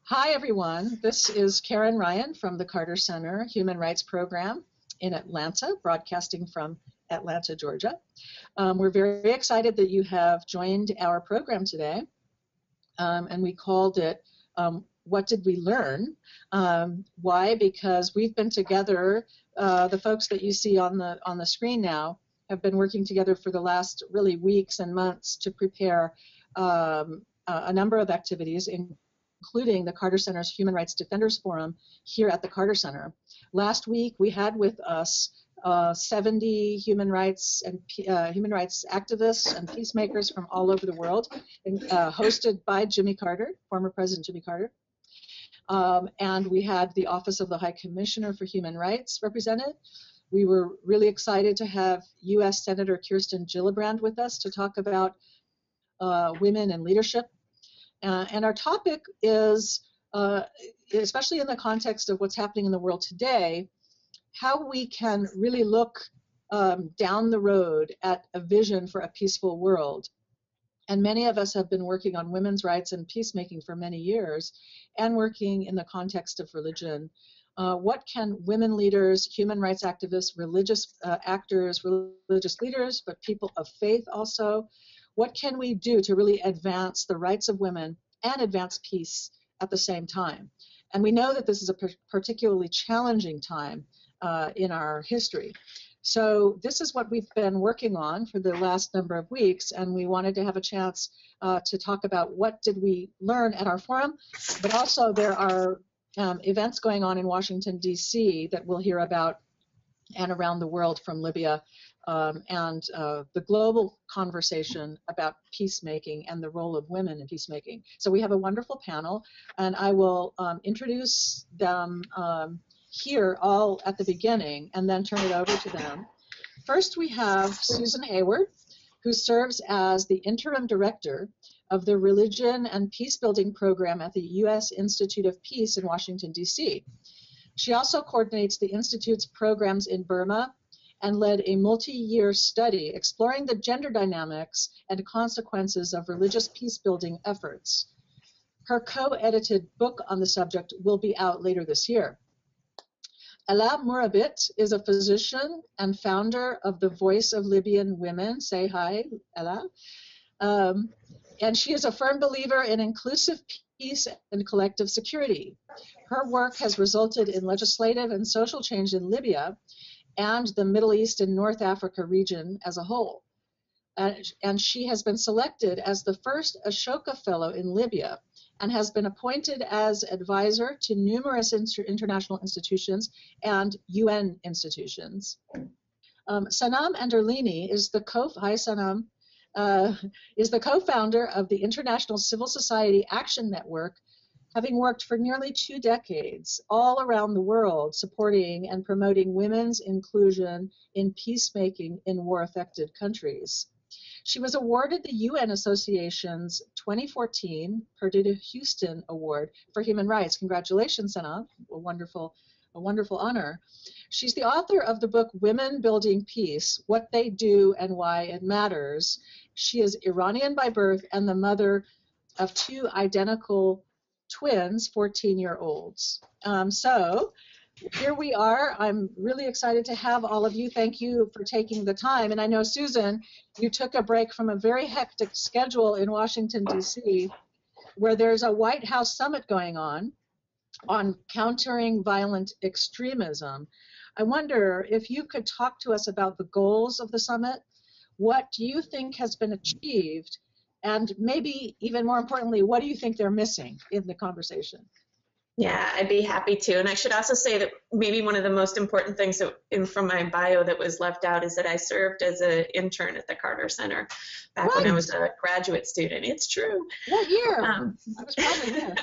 Hi, everyone. This is Karin Ryan from the Carter Center Human Rights Program in Atlanta, broadcasting from Atlanta, Georgia. We're very excited that you have joined our program today, and we called it What Did We Learn? Why? Because we've been together, the folks that you see on the screen now have been working together for the last really weeks and months to prepare a number of activities, including the Carter Center's Human Rights Defenders Forum here at the Carter Center. Last week, we had with us 70 human rights activists and peacemakers from all over the world, hosted by Jimmy Carter, former President Jimmy Carter. And we had the Office of the High Commissioner for Human Rights represented. We were really excited to have U.S. Senator Kirsten Gillibrand with us to talk about women and leadership. And our topic is, especially in the context of what's happening in the world today, how we can really look down the road at a vision for a peaceful world. And many of us have been working on women's rights and peacemaking for many years, and working in the context of religion. What can women leaders, human rights activists, religious actors, religious leaders, but people of faith also, what can we do to really advance the rights of women and advance peace at the same time? And we know that this is a particularly challenging time in our history. So this is what we've been working on for the last number of weeks, and we wanted to have a chance to talk about what did we learn at our forum, but also there are events going on in Washington, D.C. that we'll hear about, and around the world from Libya, and the global conversation about peacemaking and the role of women in peacemaking. So we have a wonderful panel, and I will introduce them here all at the beginning and then turn it over to them. First, we have Susan Hayward, who serves as the interim director of the Religion and Peacebuilding Program at the U.S. Institute of Peace in Washington, D.C. She also coordinates the Institute's programs in Burma and led a multi-year study exploring the gender dynamics and consequences of religious peacebuilding efforts. Her co-edited book on the subject will be out later this year. Alaa Murabit is a physician and founder of the Voice of Libyan Women. Say hi, Alaa. And she is a firm believer in inclusive peace and collective security. Her work has resulted in legislative and social change in Libya and the Middle East and North Africa region as a whole. And she has been selected as the first Ashoka Fellow in Libya and has been appointed as advisor to numerous international institutions and UN institutions. Sanam Naraghi-Anderlini is the co-founder of the International Civil Society Action Network, having worked for nearly 2 decades all around the world supporting and promoting women's inclusion in peacemaking in war-affected countries. She was awarded the UN Association's 2014 Perdita Houston Award for Human Rights. Congratulations, Sanam, a wonderful honor. She's the author of the book Women Building Peace, What They Do and Why It Matters. She is Iranian by birth and the mother of 2 identical twins, 14-year-olds. So here we are. I'm really excited to have all of you. Thank you for taking the time. And I know, Susan, you took a break from a very hectic schedule in Washington, D.C., where there's a White House summit going on countering violent extremism. I wonder if you could talk to us about the goals of the summit. What do you think has been achieved? And maybe even more importantly, what do you think they're missing in the conversation? Yeah, I'd be happy to. And I should also say that maybe one of the most important things from my bio that was left out is that I served as an intern at the Carter Center back when I was a graduate student. It's true. What year? I was probably there.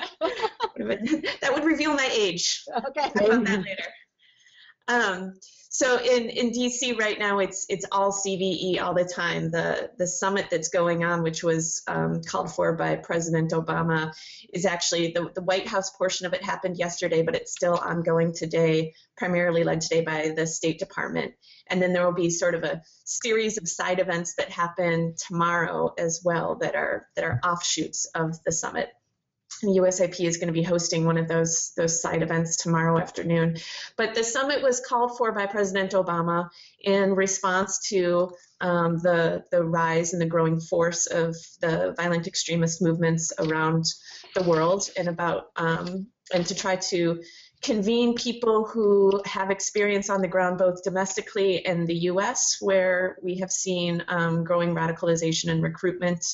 That would reveal my age. Okay. Talk about that later. So in DC right now, it's all CVE all the time. The summit that's going on, which was called for by President Obama, is actually the White House portion of it happened yesterday, but it's still ongoing today, primarily led today by the State Department. And then there will be sort of a series of side events that happen tomorrow as well that are offshoots of the summit. USIP is going to be hosting one of those side events tomorrow afternoon. But the summit was called for by President Obama in response to the rise and the growing force of the violent extremist movements around the world, and to try to convene people who have experience on the ground, both domestically in the US, where we have seen growing radicalization and recruitment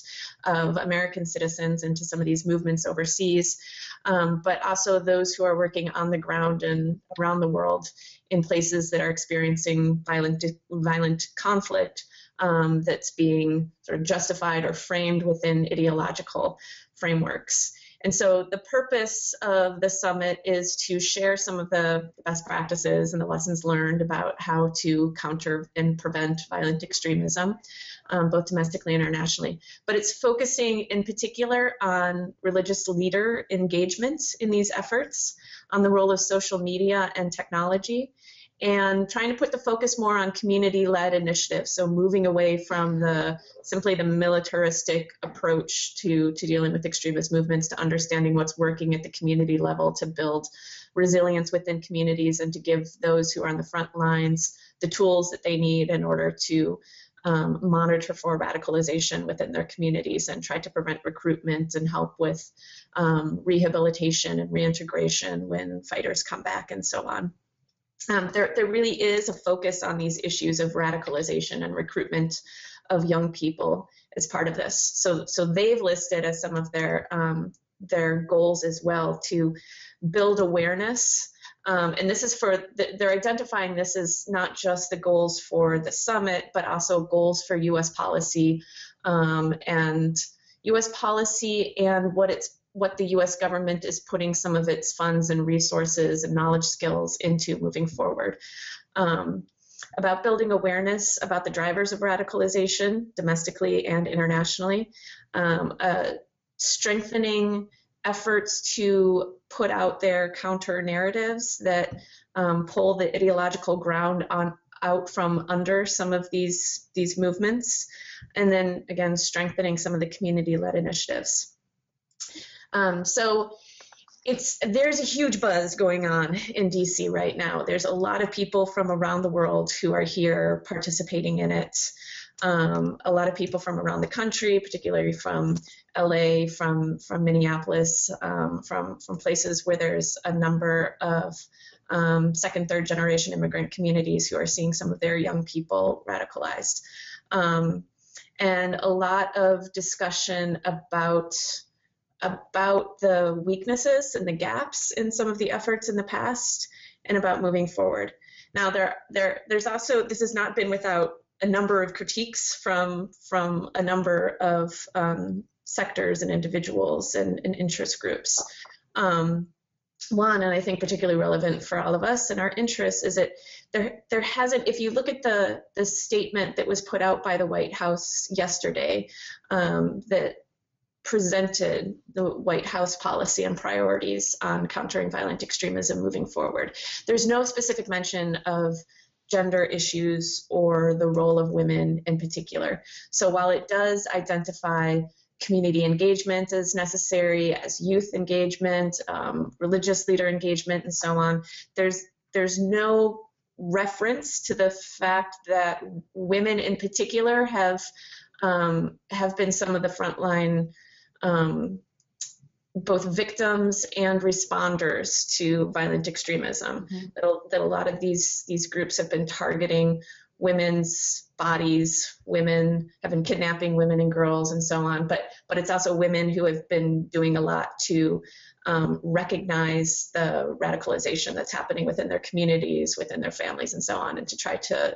of American citizens into some of these movements overseas, but also those who are working on the ground and around the world in places that are experiencing violent conflict that's being sort of justified or framed within ideological frameworks. And so the purpose of the summit is to share some of the best practices and the lessons learned about how to counter and prevent violent extremism, both domestically and internationally. But it's focusing in particular on religious leader engagement in these efforts, on the role of social media and technology, and trying to put the focus more on community-led initiatives, so moving away from simply the militaristic approach to dealing with extremist movements, to understanding what's working at the community level to build resilience within communities and to give those who are on the front lines the tools that they need in order to monitor for radicalization within their communities and try to prevent recruitment and help with rehabilitation and reintegration when fighters come back and so on. There really is a focus on these issues of radicalization and recruitment of young people as part of this. So they've listed as some of their goals as well to build awareness. And this is they're identifying this as not just the goals for the summit, but also goals for U.S. policy and what the U.S. government is putting some of its funds and resources and knowledge skills into moving forward. About building awareness about the drivers of radicalization domestically and internationally, strengthening efforts to put out their counter narratives that pull the ideological ground out from under some of these movements, and then again strengthening some of the community-led initiatives. So there's a huge buzz going on in DC right now. There's a lot of people from around the world who are here participating in it. A lot of people from around the country, particularly from LA, from Minneapolis, from places where there's a number of second, third generation immigrant communities who are seeing some of their young people radicalized. And a lot of discussion about the weaknesses and the gaps in some of the efforts in the past and about moving forward. Now, there's also, this has not been without a number of critiques from a number of sectors and individuals and interest groups. One, and I think particularly relevant for all of us and our interests, is that there hasn't, if you look at the statement that was put out by the White House yesterday, that presented the White House policy and priorities on countering violent extremism moving forward, there's no specific mention of gender issues or the role of women in particular. So while it does identify community engagement as necessary, as youth engagement, religious leader engagement, and so on, there's no reference to the fact that women in particular have been some of the frontline both victims and responders to violent extremism. Mm-hmm. That a lot of these groups have been targeting women's bodies, women have been kidnapping women and girls and so on, but it's also women who have been doing a lot to recognize the radicalization that's happening within their communities, within their families and so on, and to try to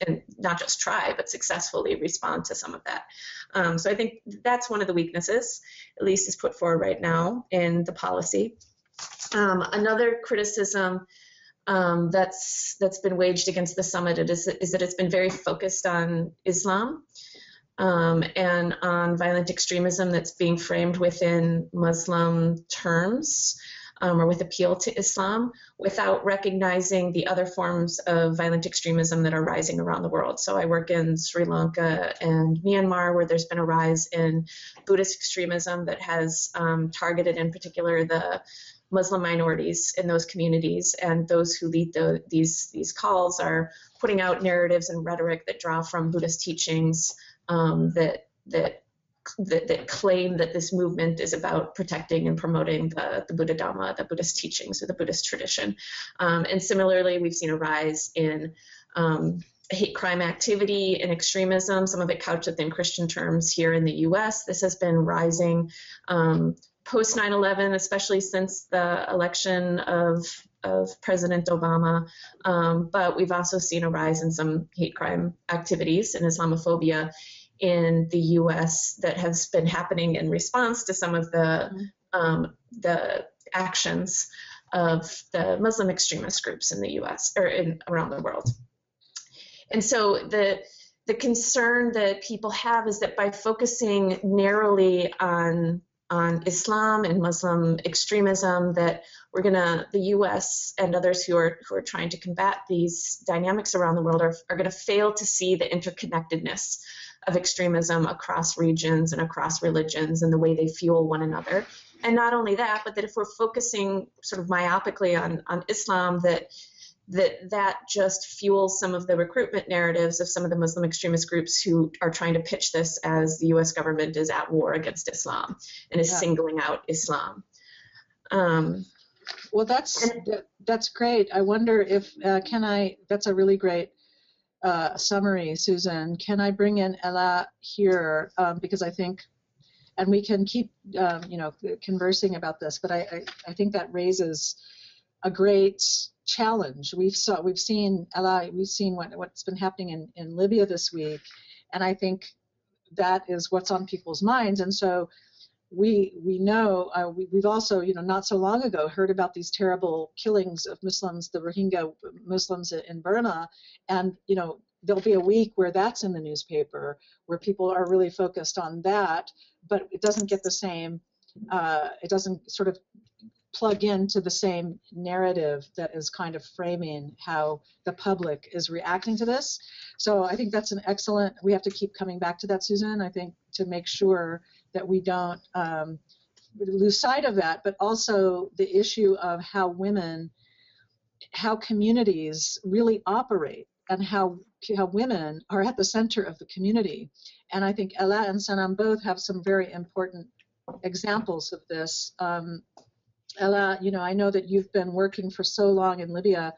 and not just try, but successfully respond to some of that. So I think that's one of the weaknesses, at least is put forward right now in the policy. Another criticism that's been waged against the summit is that it's been very focused on Islam and on violent extremism that's being framed within Muslim terms. or with appeal to Islam, without recognizing the other forms of violent extremism that are rising around the world. So I work in Sri Lanka and Myanmar, where there's been a rise in Buddhist extremism that has targeted in particular the Muslim minorities in those communities, and those who lead these calls are putting out narratives and rhetoric that draw from Buddhist teachings that claim that this movement is about protecting and promoting the Buddha Dhamma, the Buddhist teachings, or the Buddhist tradition. And similarly, we've seen a rise in hate crime activity and extremism, some of it couched within Christian terms here in the US. This has been rising post 9/11, especially since the election of President Obama. But we've also seen a rise in some hate crime activities and Islamophobia in the US that has been happening in response to some of the actions of the Muslim extremist groups in the US or around the world. And so the concern that people have is that by focusing narrowly on Islam and Muslim extremism, that the US and others who are trying to combat these dynamics around the world are going to fail to see the interconnectedness of extremism across regions and across religions and the way they fuel one another. And not only that, but that if we're focusing sort of myopically on Islam, that just fuels some of the recruitment narratives of some of the Muslim extremist groups who are trying to pitch this as the US government is at war against Islam and is singling out Islam. Well, that's great. I wonder if, that's a really great summary, Susan. Can I bring in Alaa here? Because I think, and we can keep, conversing about this, but I think that raises a great challenge. We've seen what's been happening in Libya this week, and I think that is what's on people's minds. And so we know we've also not so long ago heard about these terrible killings of Muslims, the Rohingya Muslims in Burma, and there'll be a week where that's in the newspaper, where people are really focused on that, but it doesn't get the same. It doesn't sort of plug into the same narrative that is kind of framing how the public is reacting to this. So I think that's an excellent, we have to keep coming back to that, Susan, I think, to make sure that we don't lose sight of that, but also the issue of how communities really operate and how women are at the center of the community. And I think Alaa and Sanam both have some very important examples of this. Alaa, I know that you've been working for so long in Libya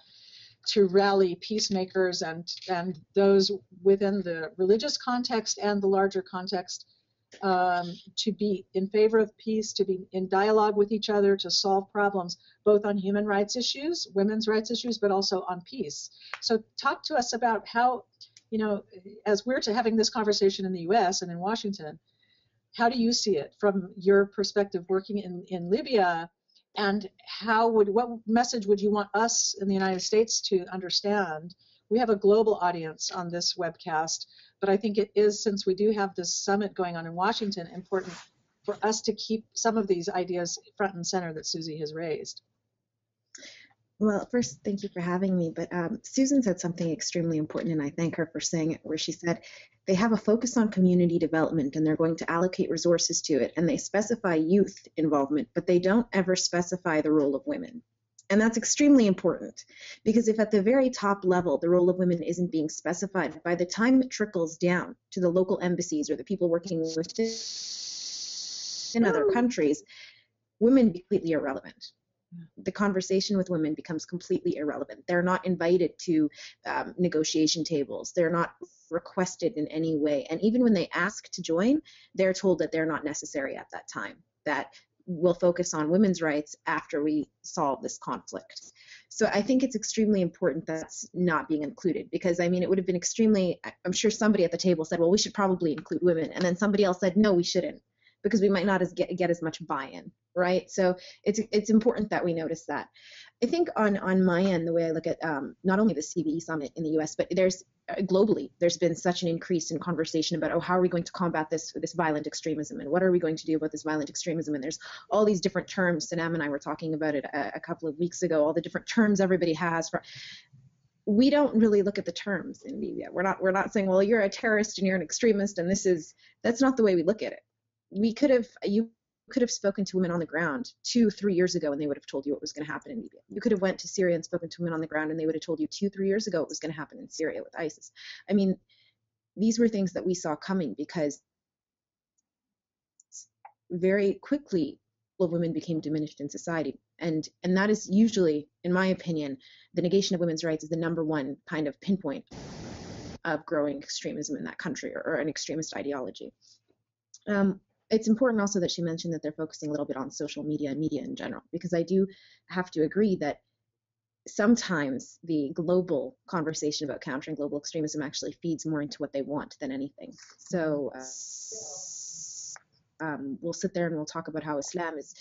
to rally peacemakers and those within the religious context and the larger context to be in favor of peace, to be in dialogue with each other, to solve problems, both on human rights issues, women's rights issues, but also on peace. So talk to us about how, as we're having this conversation in the US and in Washington, how do you see it from your perspective working in Libya? And what message would you want us in the United States to understand? We have a global audience on this webcast, but I think it is, since we do have this summit going on in Washington, important for us to keep some of these ideas front and center that Susie has raised. Well, first, thank you for having me. But Susan said something extremely important, and I thank her for saying it, where she said they have a focus on community development and they're going to allocate resources to it, and they specify youth involvement, but they don't ever specify the role of women. And that's extremely important, because if at the very top level the role of women isn't being specified, by the time it trickles down to the local embassies or the people working within other countries, women are completely irrelevant. The conversation with women becomes completely irrelevant. They're not invited to negotiation tables. They're not requested in any way. And even when they ask to join, they're told that they're not necessary at that time, that we'll focus on women's rights after we solve this conflict. So I think it's extremely important that's not being included, because I mean, it would have been extremely, I'm sure somebody at the table said, well, we should probably include women. And then somebody else said, no, we shouldn't, because we might not get as much buy-in, right? So it's important that we notice that. I think on my end, the way I look at not only the CVE summit in the U.S., but there's globally, there's been such an increase in conversation about, oh, how are we going to combat this violent extremism, and what are we going to do about this violent extremism? And there's all these different terms. Sanam and I were talking about it a couple of weeks ago. All the different terms everybody has for. We don't really look at the terms in Libya. We're not saying, well, you're a terrorist and you're an extremist, and that's not the way we look at it. You could have spoken to women on the ground 2-3 years ago and they would have told you what was going to happen in Libya. You could have went to Syria and spoken to women on the ground and they would have told you 2-3 years ago what was going to happen in Syria with ISIS. I mean, these were things that we saw coming because very quickly women became diminished in society. And that is usually, in my opinion, the negation of women's rights is the #1 kind of pinpoint of growing extremism in that country, or an extremist ideology. It's important also that she mentioned that they're focusing a little bit on social media and media in general, because I do have to agree that sometimes the global conversation about countering global extremism actually feeds more into what they want than anything. So we'll sit there and we'll talk about how Islam is,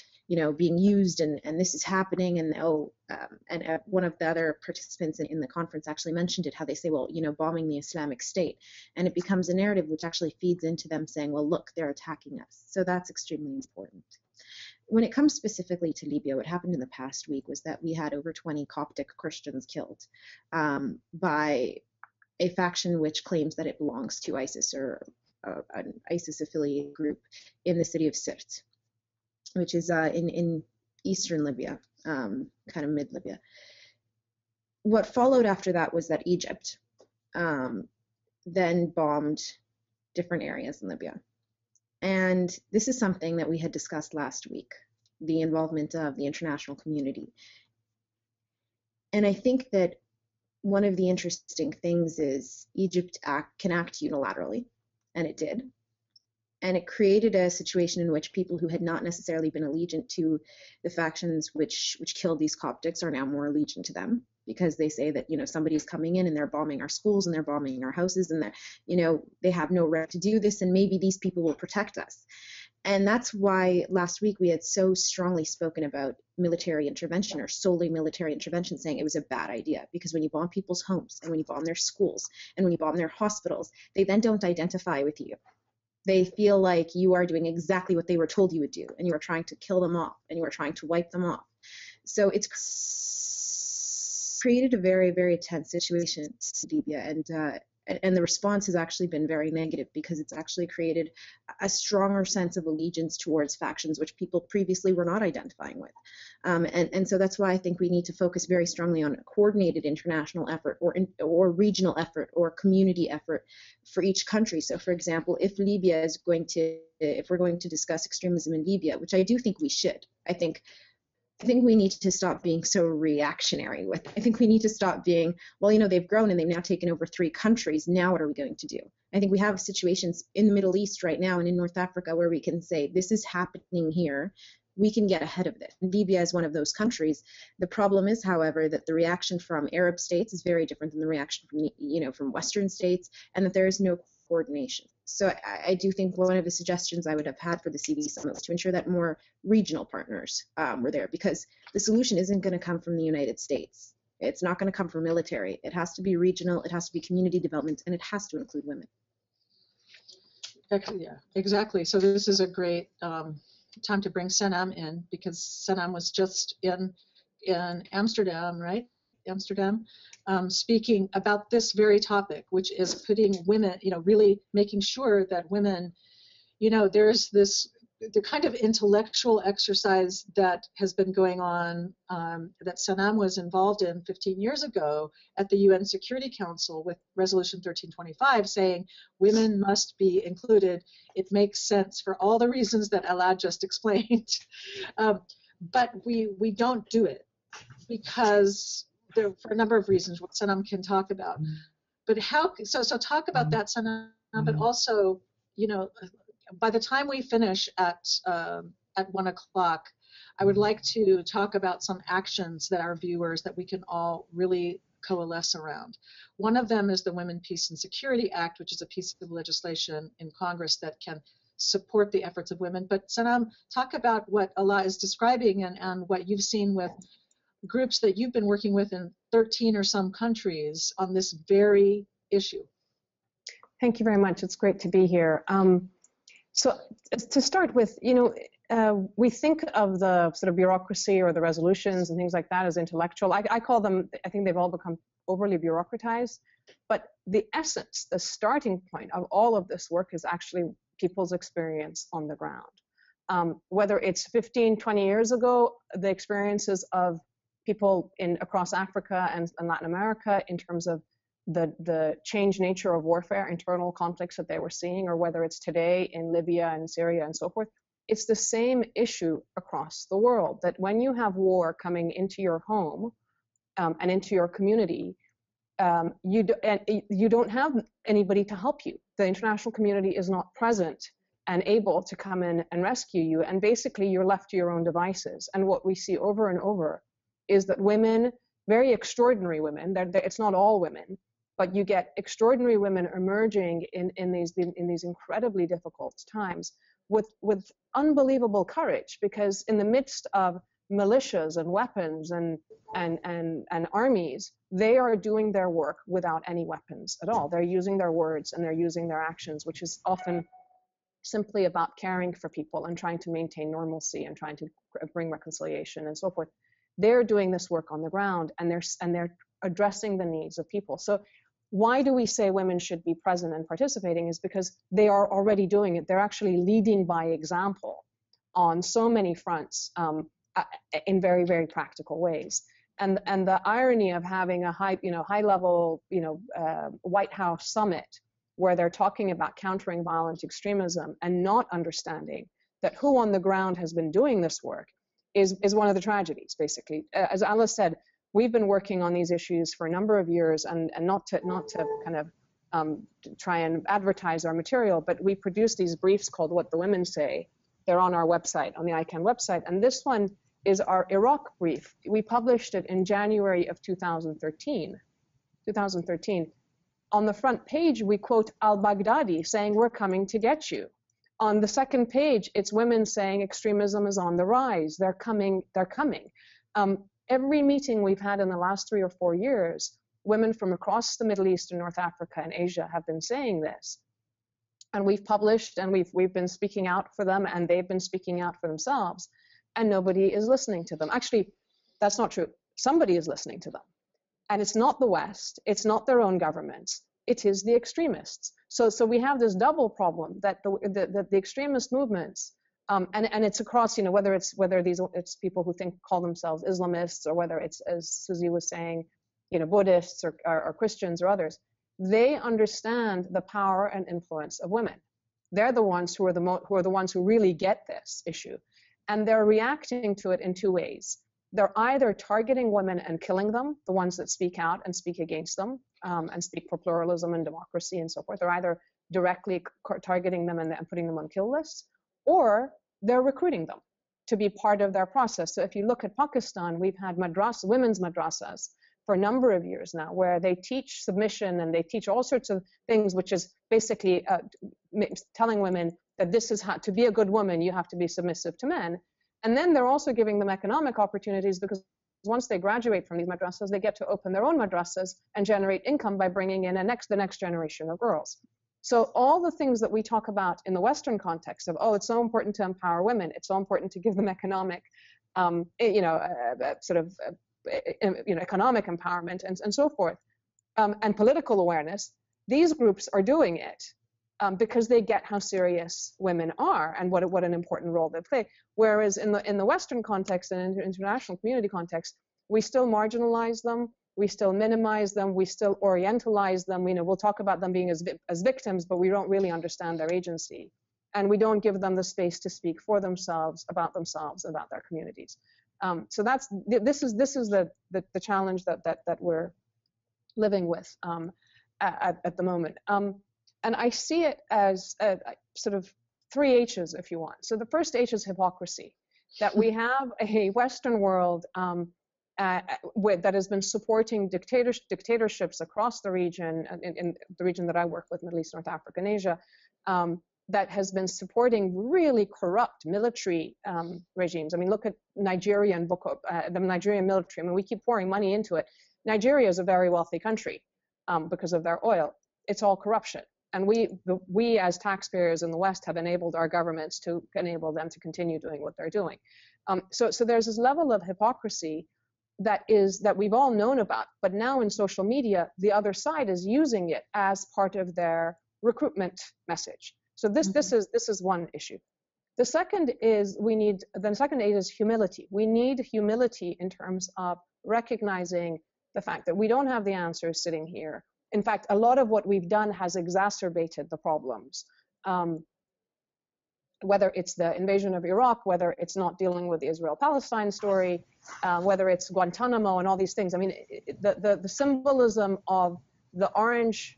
being used and this is happening, and one of the other participants in the conference actually mentioned it, how they say, well, bombing the Islamic State, and it becomes a narrative which actually feeds into them saying, well, look, they're attacking us. So that's extremely important. When it comes specifically to Libya, what happened in the past week was that we had over 20 Coptic Christians killed by a faction which claims that it belongs to ISIS, or an ISIS-affiliated group in the city of Sirte, which is in eastern Libya, kind of mid-Libya. What followed after that was that Egypt then bombed different areas in Libya. And this is something that we had discussed last week, the involvement of the international community. And I think that one of the interesting things is Egypt can act unilaterally, and it did. And it created a situation in which people who had not necessarily been allegiant to the factions which killed these Coptics are now more allegiant to them, because they say that, somebody's coming in and they're bombing our schools and they're bombing our houses, and that, they have no right to do this, and maybe these people will protect us. And that's why last week we had so strongly spoken about military intervention, or solely military intervention, saying it was a bad idea, because when you bomb people's homes and when you bomb their schools and when you bomb their hospitals, they then don't identify with you. They feel like you are doing exactly what they were told you would do, and you are trying to kill them off, and you are trying to wipe them off. So it's created a very, very tense situation in Libya, and the response has actually been very negative, because it's actually created a stronger sense of allegiance towards factions which people previously were not identifying with. And so that's why I think we need to focus very strongly on a coordinated international effort, or regional effort, or community effort for each country. So, for example, if we're going to discuss extremism in Libya, which I do think we should, I think we need to stop being so reactionary with it. I think we need to stop being, well, they've grown and they've now taken over 3 countries. Now what are we going to do? I think we have situations in the Middle East right now and in North Africa where we can say, this is happening here. We can get ahead of this. Libya is one of those countries. The problem is, however, that the reaction from Arab states is very different than the reaction from, from Western states, and that there is no coordination. So I do think one of the suggestions I would have had for the CVE summit was to ensure that more regional partners were there, because the solution isn't going to come from the United States. It's not going to come from military. It has to be regional, it has to be community development, and it has to include women. Yeah, exactly. So this is a great time to bring Sanam in, because Sanam was just in Amsterdam, right? Amsterdam, speaking about this very topic, which is putting women, really making sure that women, there's the kind of intellectual exercise that has been going on, that Sanam was involved in 15 years ago at the UN Security Council with Resolution 1325, saying women must be included. It makes sense for all the reasons that Alaa just explained, but we don't do it because for a number of reasons, what Sanam can talk about. But so talk about that, Sanam, but also, by the time we finish at 1 o'clock, I would like to talk about some actions that our viewers, that we can all really coalesce around. One of them is the Women, Peace and Security Act, which is a piece of legislation in Congress that can support the efforts of women. But Sanam, talk about what Alaa is describing and what you've seen with groups that you've been working with in 13 or some countries on this very issue. Thank you very much. It's great to be here. So to start with, we think of the sort of bureaucracy or the resolutions and things like that as intellectual. I call them, I think they've all become overly bureaucratized. But the essence, the starting point of all of this work is actually people's experience on the ground. Whether it's 15, 20 years ago, the experiences of people across Africa and Latin America in terms of the changed nature of warfare, internal conflicts that they were seeing, or whether it's today in Libya and Syria and so forth, it's the same issue across the world, that when you have war coming into your home and into your community, you don't have anybody to help you. The international community is not present and able to come in and rescue you, and basically you're left to your own devices. And what we see over and over is that women, very extraordinary women, it's not all women, but you get extraordinary women emerging in these incredibly difficult times with unbelievable courage, because in the midst of militias and weapons and armies, they are doing their work without any weapons at all. They're using their words and they're using their actions, which is often simply about caring for people and trying to maintain normalcy and trying to bring reconciliation and so forth. They're doing this work on the ground, and they're addressing the needs of people. So why do we say women should be present and participating is because they are already doing it. They're actually leading by example on so many fronts in very, very practical ways. And the irony of having a high level White House summit where they're talking about countering violent extremism and not understanding that who on the ground has been doing this work is one of the tragedies, basically. As Alaa said, we've been working on these issues for a number of years, and not to kind of try and advertise our material, but we produce these briefs called What the Women Say. They're on our website, on the ICANN website, and this one is our Iraq brief. We published it in January of 2013. On the front page, we quote al-Baghdadi saying, "We're coming to get you." On the second page, it's women saying extremism is on the rise. They're coming, they're coming. Every meeting we've had in the last 3 or 4 years, women from across the Middle East and North Africa and Asia have been saying this. And we've published and we've been speaking out for them, and they've been speaking out for themselves, and nobody is listening to them. Actually, that's not true. Somebody is listening to them. And it's not the West, it's not their own governments, it is the extremists. So we have this double problem that the extremist movements, and it's across, whether it's people who call themselves Islamists, or whether it's, as Susie was saying, Buddhists or Christians or others, they understand the power and influence of women. They're the ones who are the ones who really get this issue, and they're reacting to it in 2 ways. They're either targeting women and killing them, the ones that speak out and speak against them, and speak for pluralism and democracy and so forth. They're either directly targeting them and putting them on kill lists, or they're recruiting them to be part of their process. So if you look at Pakistan, we've had women's madrasas for a number of years now, where they teach submission and they teach all sorts of things, which is basically telling women that this is how to be a good woman, you have to be submissive to men. And then they're also giving them economic opportunities, because once they graduate from these madrasas, they get to open their own madrasas and generate income by bringing in the next generation of girls. So all the things that we talk about in the Western context of, it's so important to empower women, it's so important to give them economic, economic empowerment and so forth, and political awareness, these groups are doing it because they get how serious women are and what an important role they play. Whereas in the Western context and in the international community context, we still marginalize them, we still minimize them, we still orientalize them. We'll talk about them being as victims, but we don't really understand their agency, and we don't give them the space to speak for themselves, about their communities. So this is the challenge that we're living with at the moment. And I see it as sort of 3 H's, if you want. So the first H is hypocrisy, that we have a Western world that has been supporting dictatorships across the region, in the region that I work with, Middle East, North Africa, and Asia, that has been supporting really corrupt military regimes. I mean, look at Nigeria and the Nigerian military. I mean, we keep pouring money into it. Nigeria is a very wealthy country because of their oil. It's all corruption. And we as taxpayers in the West have enabled our governments to enable them to continue doing what they're doing. So there's this level of hypocrisy that we've all known about, but now in social media, the other side is using it as part of their recruitment message. So this is one issue. The second is humility. We need humility in terms of recognizing the fact that we don't have the answers sitting here. In fact, a lot of what we've done has exacerbated the problems. Whether it's the invasion of Iraq, whether it's not dealing with the Israel-Palestine story, whether it's Guantanamo and all these things. I mean, the symbolism of the orange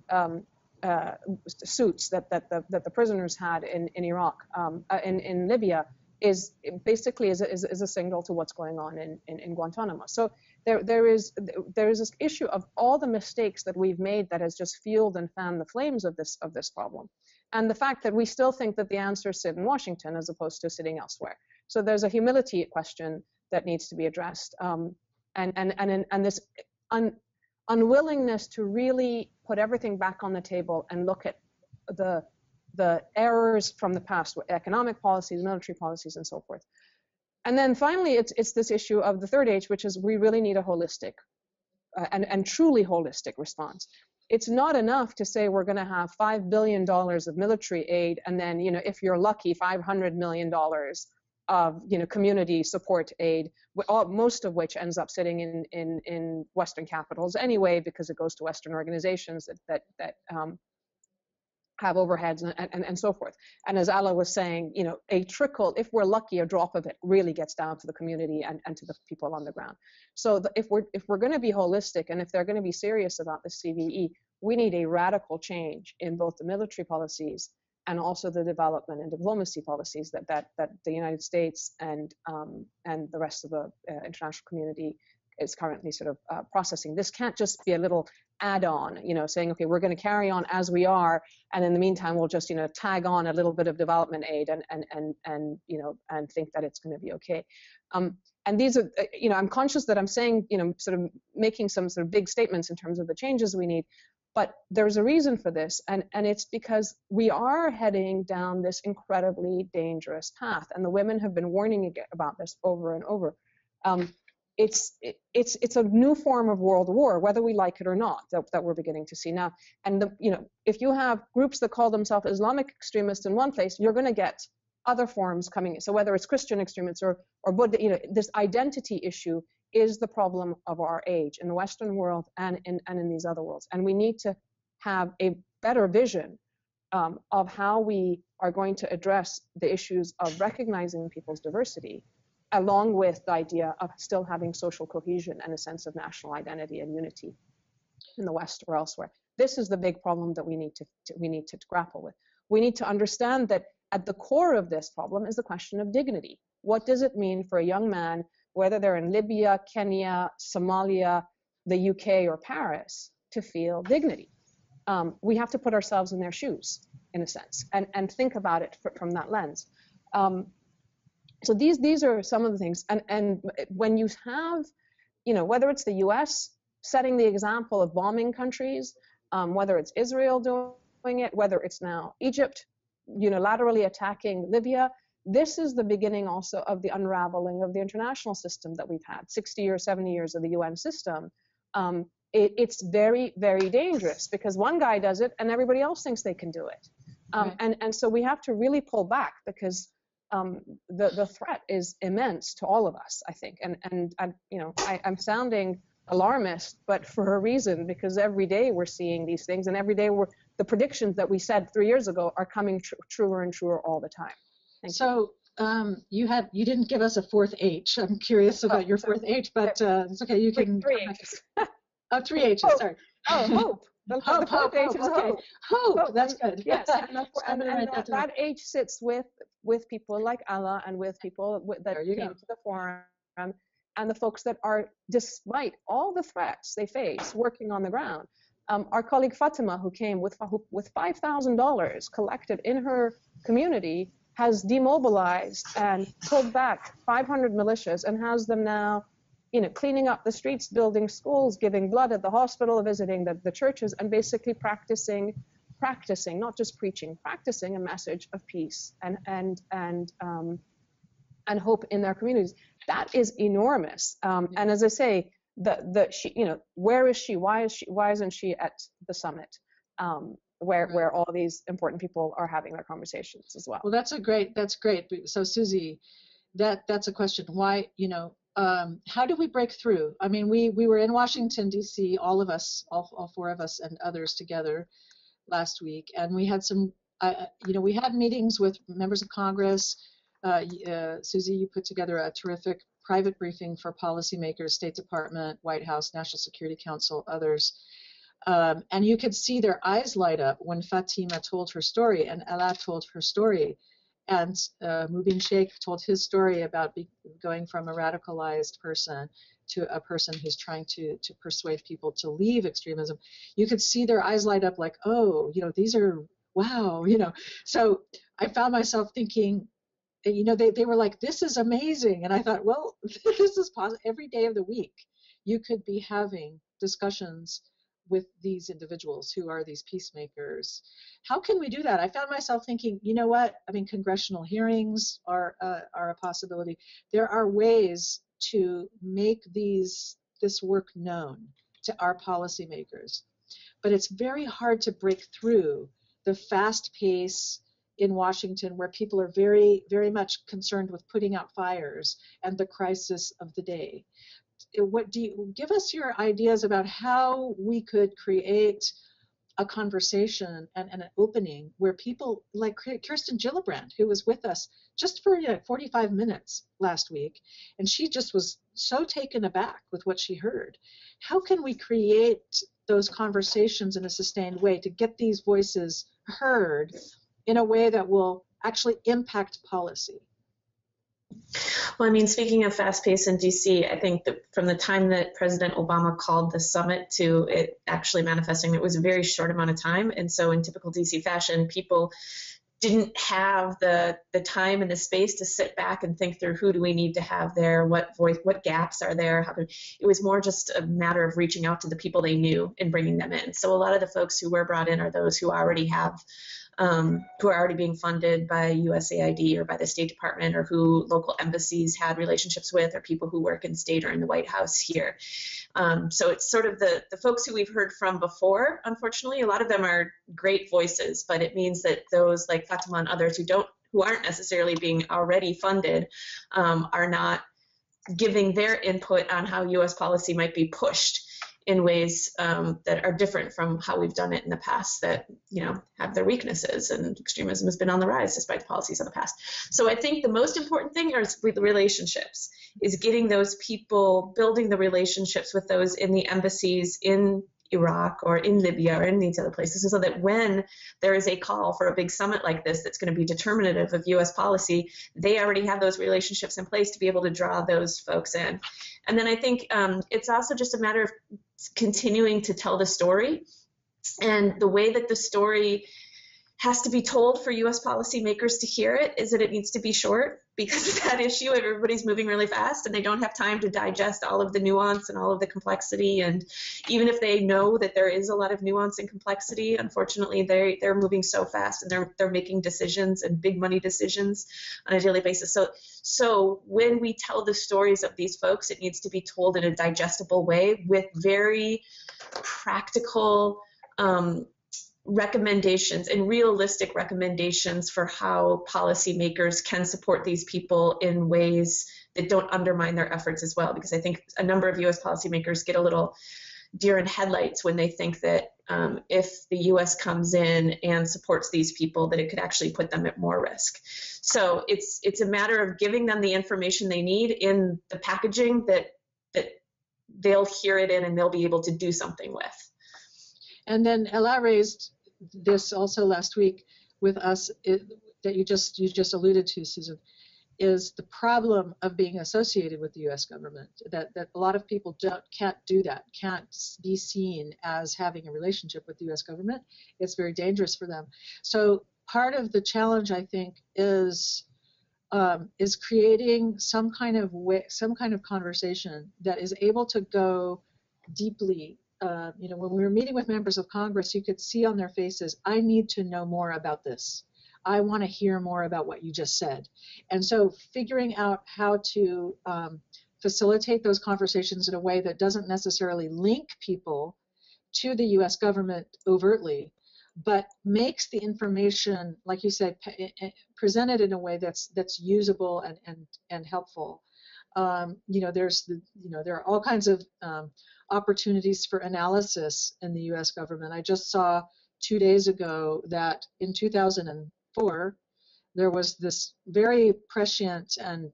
suits that the prisoners had in Iraq, in Libya, is basically a signal to what's going on in Guantanamo. So there is this issue of all the mistakes that we've made that has just fueled and fanned the flames of this problem, and the fact that we still think that the answers sit in Washington as opposed to sitting elsewhere. So there's a humility question that needs to be addressed, and this unwillingness to really put everything back on the table and look at the errors from the past, with economic policies, military policies, and so forth. And then finally, it's this issue of the third H, which is we really need a holistic and truly holistic response. It's not enough to say we're going to have $5 billion of military aid, and then, if you're lucky, $500 million of community support aid, most of which ends up sitting in Western capitals anyway, because it goes to Western organizations that have overheads and so forth. And as Alaa was saying, a trickle, if we're lucky, a drop of it really gets down to the community and to the people on the ground. So if we're going to be holistic, and if they're going to be serious about the CVE, we need a radical change in both the military policies and also the development and diplomacy policies that the United States and the rest of the international community is currently sort of processing. This can't just be a little add-on, saying, okay, we're going to carry on as we are, and in the meantime, we'll just, tag on a little bit of development aid and think that it's going to be okay. And these are, I'm conscious that I'm saying, sort of making some sort of big statements in terms of the changes we need, but there's a reason for this, and it's because we are heading down this incredibly dangerous path, and the women have been warning about this over and over. It's a new form of world war, whether we like it or not, that we're beginning to see now. And if you have groups that call themselves Islamic extremists in one place, you're going to get other forms coming in. So whether it's Christian extremists or Buddha, this identity issue is the problem of our age in the Western world and in these other worlds. And we need to have a better vision of how we are going to address the issues of recognizing people's diversity, along with the idea of still having social cohesion and a sense of national identity and unity in the West or elsewhere. This is the big problem that we need to grapple with. We need to understand that at the core of this problem is the question of dignity. What does it mean for a young man, whether they're in Libya, Kenya, Somalia, the UK, or Paris, to feel dignity? We have to put ourselves in their shoes, in a sense, and think about it from that lens. So these are some of the things, and when you have, whether it's the U.S. setting the example of bombing countries, whether it's Israel doing it, whether it's now Egypt unilaterally attacking Libya, this is the beginning also of the unraveling of the international system that we've had, 60 or 70 years of the UN system. It's very, very dangerous because one guy does it and everybody else thinks they can do it. Right. And so we have to really pull back because the threat is immense to all of us, I think. And I'm sounding alarmist, but for a reason, because every day we're seeing these things, and every day the predictions that we said 3 years ago are coming truer and truer all the time. So you didn't give us a fourth H. I'm curious about your fourth H, but it's okay. You can. 3 H's. Oh, 3 H's. Hope. Sorry. Oh, hope. Hope. Okay. Hope. That's good. Yes. and that H sits with people like Alaa and with people that came to the forum, and the folks that are, despite all the threats they face, working on the ground. Our colleague Fatima, who came with $5,000 collected in her community, has demobilized and pulled back 500 militias and has them now, cleaning up the streets, building schools, giving blood at the hospital, visiting the churches, and basically practicing, not just preaching, practicing a message of peace and hope in their communities. That is enormous. And as I say, where is she? Why isn't she at the summit? Where all these important people are having their conversations as well. Well, that's great. So Susie, that's a question. Why, how do we break through? I mean, we were in Washington, D.C., all of us, all four of us and others together last week, and we had some, we had meetings with members of Congress. Susie, you put together a terrific private briefing for policymakers, State Department, White House, National Security Council, others. And you could see their eyes light up when Fatima told her story and Alaa told her story. And Mubin Sheikh told his story about going from a radicalized person to a person who's trying to persuade people to leave extremism. You could see their eyes light up like, oh, these are, wow, So I found myself thinking, they were like, this is amazing. And I thought, well, this is possible. Every day of the week, you could be having discussions with these individuals who are these peacemakers. How can we do that? I found myself thinking, you know what? I mean, congressional hearings are a possibility. There are ways to make this work known to our policymakers, but it's very hard to break through the fast pace in Washington, where people are very, very much concerned with putting out fires and the crisis of the day. What do you give us your ideas about how we could create a conversation and an opening where people like Kirsten Gillibrand, who was with us just for 45 minutes last week, and she just was so taken aback with what she heard. How can we create those conversations in a sustained way to get these voices heard in a way that will actually impact policy? Well, I mean, speaking of fast pace in DC, I think that from the time that President Obama called the summit to it actually manifesting, it was a very short amount of time. And so in typical DC fashion, people didn't have the time and the space to sit back and think through who do we need to have there, what gaps are there. It was more just a matter of reaching out to the people they knew and bringing them in. So a lot of the folks who were brought in are those who already have who are already being funded by USAID or by the State Department, or who local embassies had relationships with, or people who work in state or in the White House here. So it's sort of the folks who we've heard from before. Unfortunately, a lot of them are great voices, but it means that those like Fatima and others who aren't necessarily being already funded are not giving their input on how U.S. policy might be pushed in ways that are different from how we've done it in the past, that have their weaknesses, and extremism has been on the rise despite the policies of the past. So I think the most important thing is the relationships, is getting those people, building the relationships with those in the embassies in Iraq or in Libya or in these other places, so that when there is a call for a big summit like this that's going to be determinative of U.S. policy, they already have those relationships in place to be able to draw those folks in. And then I think it's also just a matter of continuing to tell the story, and the way that the story has to be told for U.S. policymakers to hear it is that it needs to be short, because of that issue. Everybody's moving really fast and they don't have time to digest all of the nuance and all of the complexity. And even if they know that there is a lot of nuance and complexity, unfortunately, they're moving so fast, and they're making decisions, and big money decisions, on a daily basis. So when we tell the stories of these folks, it needs to be told in a digestible way with very practical recommendations and realistic recommendations for how policymakers can support these people in ways that don't undermine their efforts as well. Because I think a number of U.S. policymakers get a little deer in headlights when they think that if the U.S. comes in and supports these people, that it could actually put them at more risk. So it's a matter of giving them the information they need in the packaging that they'll hear it in and they'll be able to do something with. And then Alaa raised this also last week with us, that you just alluded to, Susan. is the problem of being associated with the U.S. government, that a lot of people can't do that, can't be seen as having a relationship with the U.S. government. It's very dangerous for them. So part of the challenge, I think, is creating some kind of conversation that is able to go deeply. When we were meeting with members of Congress, you could see on their faces, I need to know more about this. I want to hear more about what you just said. And so figuring out how to facilitate those conversations in a way that doesn't necessarily link people to the US government overtly, but makes the information, like you said, presented in a way that's usable and helpful. There are all kinds of opportunities for analysis in the US government. I just saw 2 days ago that in 2004, there was this very prescient and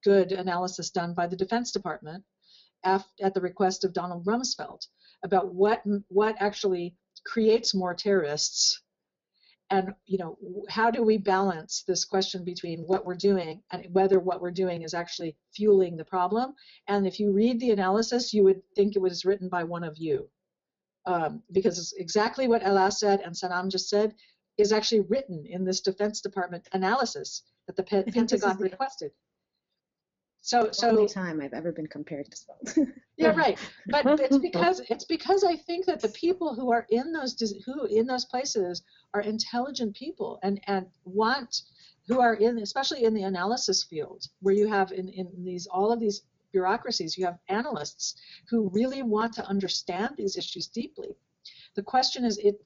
good analysis done by the Defense Department at the request of Donald Rumsfeld about what actually creates more terrorists, and how do we balance this question between what we're doing and whether what we're doing is actually fueling the problem. And if you read the analysis, you would think it was written by one of you, because it's exactly what Alaa said and Sanam just said is actually written in this Defense Department analysis that the Pentagon requested. So only time I've ever been compared to Svelte. Yeah, right. But it's because I think that the people who are in those places are intelligent people and who are especially in the analysis field, where you have in all of these bureaucracies, you have analysts who really want to understand these issues deeply. The question is, it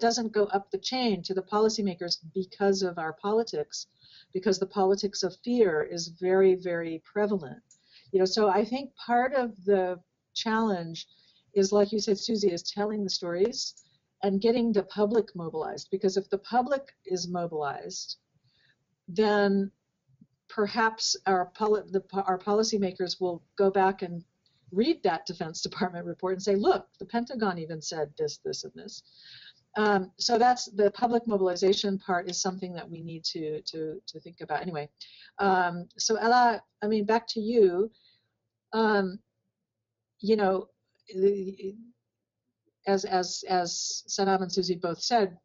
doesn't go up the chain to the policymakers because of our politics, because the politics of fear is very, very prevalent. So I think part of the challenge is, like you said, Susie, is telling the stories and getting the public mobilized. Because if the public is mobilized, then perhaps our policymakers will go back and read that Defense Department report and say, look, the Pentagon even said this, this, and this. So that's the public mobilization part is something that we need to think about. Anyway, so Alaa, back to you. As Sanam and Susie both said,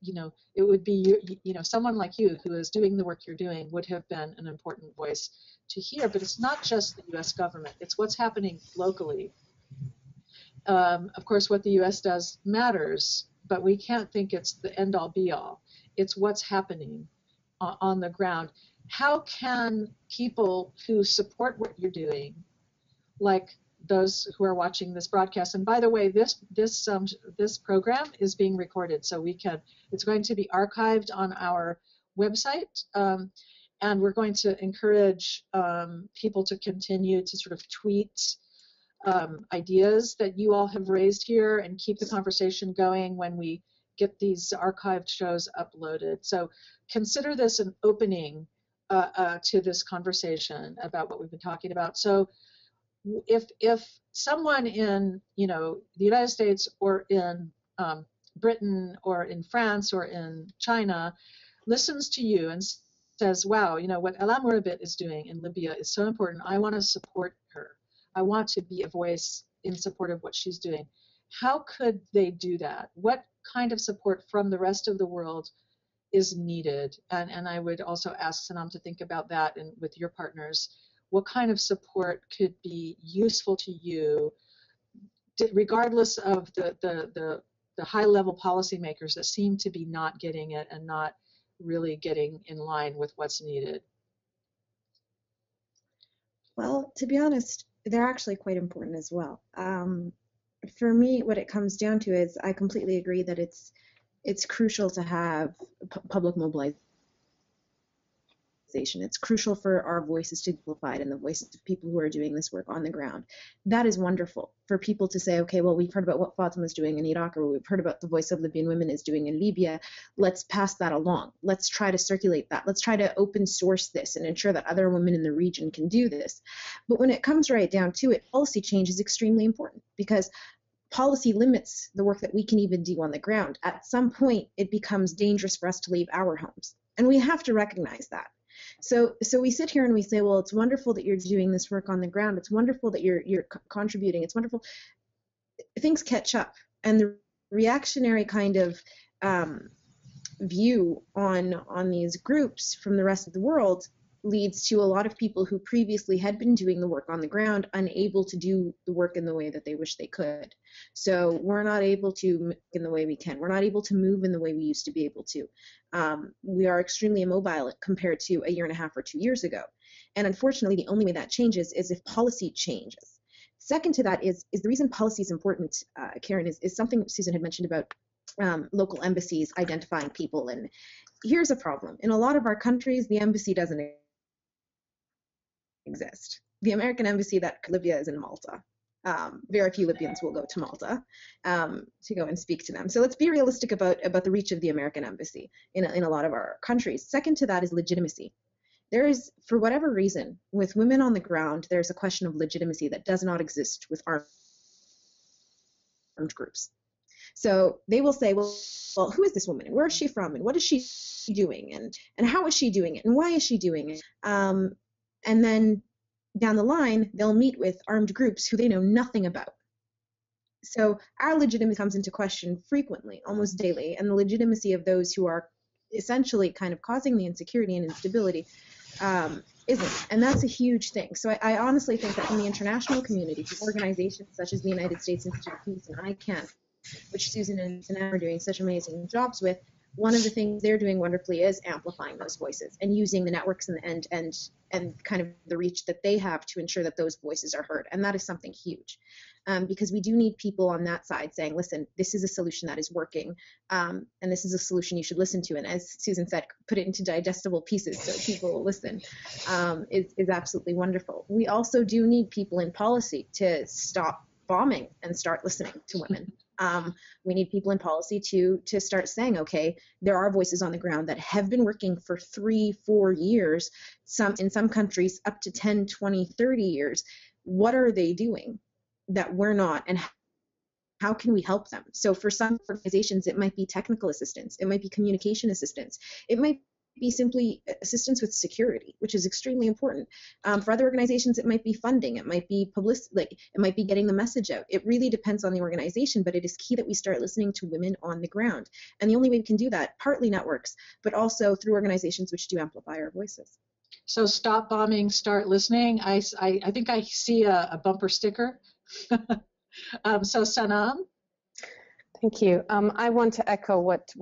it would be someone like you who is doing the work you're doing would have been an important voice to hear. But it's not just the U.S. government; it's what's happening locally. Of course, what the U.S. does matters, but we can't think it's the end-all, be-all. It's what's happening on the ground. How can people who support what you're doing, like those who are watching this broadcast, and by the way, this program is being recorded, so it's going to be archived on our website, and we're going to encourage people to continue to sort of tweet ideas that you all have raised here and keep the conversation going when we get these archived shows uploaded. So consider this an opening to this conversation about what we've been talking about. So if someone in the United States or in Britain or in France or in China listens to you and says, wow, what Alaa Murabit is doing in Libya is so important, I want to support her. I want to be a voice in support of what she's doing. How could they do that? What kind of support from the rest of the world is needed? And I would also ask Sanam to think about that and with your partners. What kind of support could be useful to you, regardless of the high-level policymakers that seem to be not getting it and not really getting in line with what's needed? Well, to be honest, they're actually quite important as well. For me, what it comes down to is I completely agree that it's crucial to have public mobilization. It's crucial for our voices to be amplified and the voices of people who are doing this work on the ground. That is wonderful for people to say, okay, well, we've heard about what Fatima is doing in Iraq, or we've heard about the voice of Libyan women is doing in Libya. Let's pass that along. Let's try to circulate that. Let's try to open source this and ensure that other women in the region can do this. But when it comes right down to it, policy change is extremely important because policy limits the work that we can even do on the ground. At some point, it becomes dangerous for us to leave our homes. And we have to recognize that. So we sit here and we say, well, it's wonderful that you're doing this work on the ground. It's wonderful that you're contributing. It's wonderful. Things catch up, and the reactionary kind of view on these groups from the rest of the world leads to a lot of people who previously had been doing the work on the ground unable to do the work in the way that they wish they could. So we're not able to in the way we can. We're not able to move in the way we used to be able to. We are extremely immobile compared to a year and a half or 2 years ago. And unfortunately, the only way that changes is if policy changes. Second to that is the reason policy is important, Karin, is something Susan had mentioned about local embassies identifying people. And here's a problem. In a lot of our countries, the embassy doesn't exist. The American embassy that Libya is in Malta. Very few Libyans will go to Malta to go and speak to them. So let's be realistic about the reach of the American embassy in a lot of our countries. Second to that is legitimacy. There is, for whatever reason, with women on the ground, there's a question of legitimacy that does not exist with armed groups. So they will say, well, who is this woman? And where is she from? And what is she doing? And how is she doing it? And why is she doing it? And then down the line, they'll meet with armed groups who they know nothing about. So our legitimacy comes into question frequently, almost daily, and the legitimacy of those who are essentially kind of causing the insecurity and instability isn't. And that's a huge thing. So I honestly think that from the international community, from organizations such as the United States Institute of Peace and ICANN, which Susan and Sanam are doing such amazing jobs with, one of the things they're doing wonderfully is amplifying those voices and using the networks and kind of the reach that they have to ensure that those voices are heard. And that is something huge, because we do need people on that side saying, listen, this is a solution that is working, and this is a solution you should listen to. And as Susan said, put it into digestible pieces so people will listen, is absolutely wonderful. We also do need people in policy to stop bombing and start listening to women. We need people in policy to start saying, okay, there are voices on the ground that have been working for 3-4 years, in some countries up to 10, 20, 30 years. What are they doing that we're not, and how can we help them? So for some organizations, it might be technical assistance, it might be communication assistance, it might be simply assistance with security, which is extremely important. For other organizations, it might be funding, it might be publicity, it might be getting the message out. It really depends on the organization, but it is key that we start listening to women on the ground. And the only way we can do that, partly networks, but also through organizations which do amplify our voices. So stop bombing, start listening. I think I see a bumper sticker. So Sanam? Thank you. I want to echo what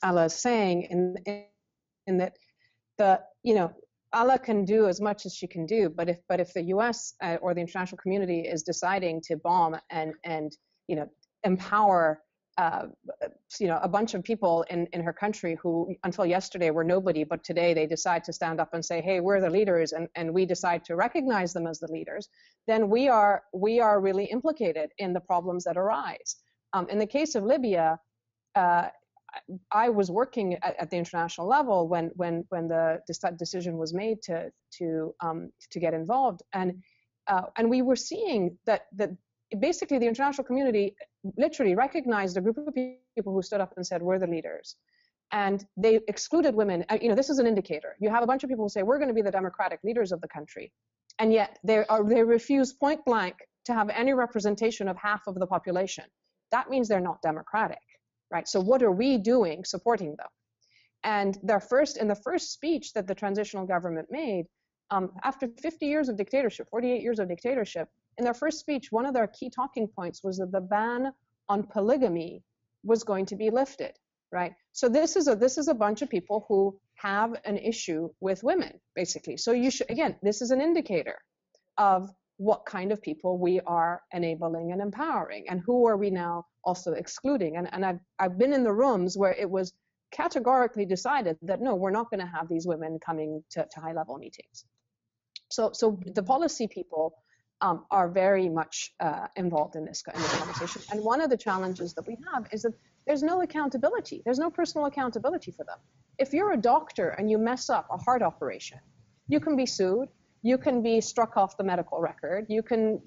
Alaa is saying in that Alaa can do as much as she can do, but if the U.S. or the international community is deciding to bomb and empower a bunch of people in her country who until yesterday were nobody, but today they decide to stand up and say, hey, we're the leaders, and we decide to recognize them as the leaders, then we are really implicated in the problems that arise. In the case of Libya, I was working at the international level when the decision was made to get involved, and we were seeing that basically the international community literally recognized a group of people who stood up and said, we're the leaders, and they excluded women. This is an indicator. You have a bunch of people who say we're going to be the democratic leaders of the country, and yet they refuse point blank to have any representation of half of the population. That means they're not democratic. Right. So what are we doing supporting them? And in the first speech that the transitional government made, after 50 years of dictatorship, 48 years of dictatorship, in their first speech, one of their key talking points was that the ban on polygamy was going to be lifted. Right. So this is a bunch of people who have an issue with women, basically. So this is an indicator of what kind of people we are enabling and empowering, and who are we now also excluding. And I've been in the rooms where it was categorically decided that no, we're not going to have these women coming to high-level meetings. So the policy people are very much involved in this conversation. And one of the challenges that we have is that there's no accountability. There's no personal accountability for them. If you're a doctor and you mess up a heart operation, you can be sued. You can be struck off the medical record. You can,